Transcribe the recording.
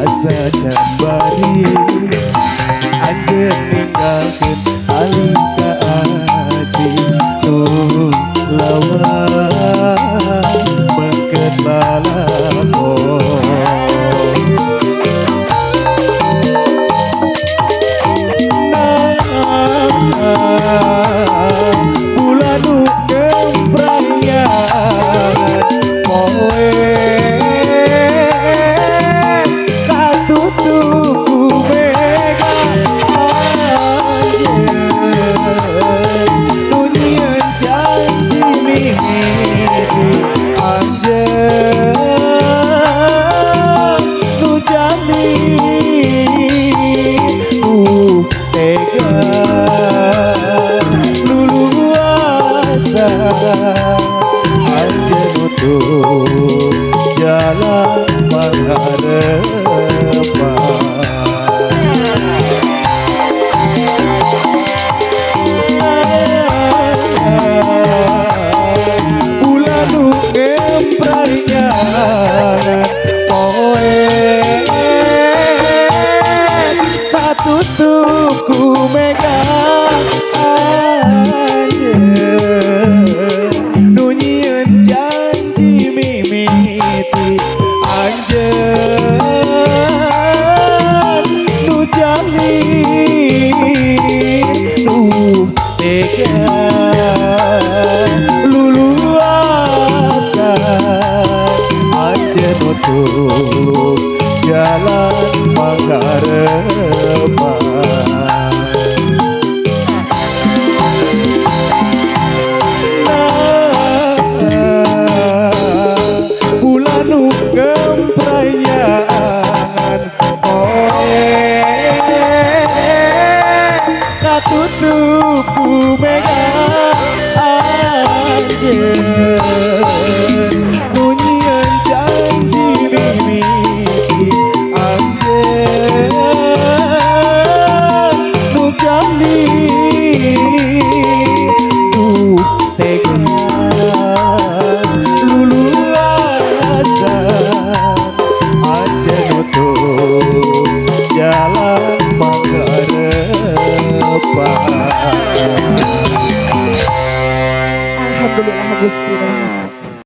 asa jambari anjeun ninggalkeun alih kaasih tuh lawan bangkeut lalakon. Bulan nu kemprayan poe katutup mega anjeun nu nyieun janji mimiti anjeun nu jalin tega luluasa anjeun nutup jalan mangharepan. Bulan nu ngemprarnyangan poe katutup ku mega anjeun nu nyieun janji mimiti anjeun nu jalin tega luluasa anjeun nutup jalan mangharepan. Bulan nu kemprayan poe katutup ku mega anjeun nu nyieun janji mimiti anjeun nu jalin tega luluasa anjeun nutup jalan mangharepan. Alhamdulillah Gusti.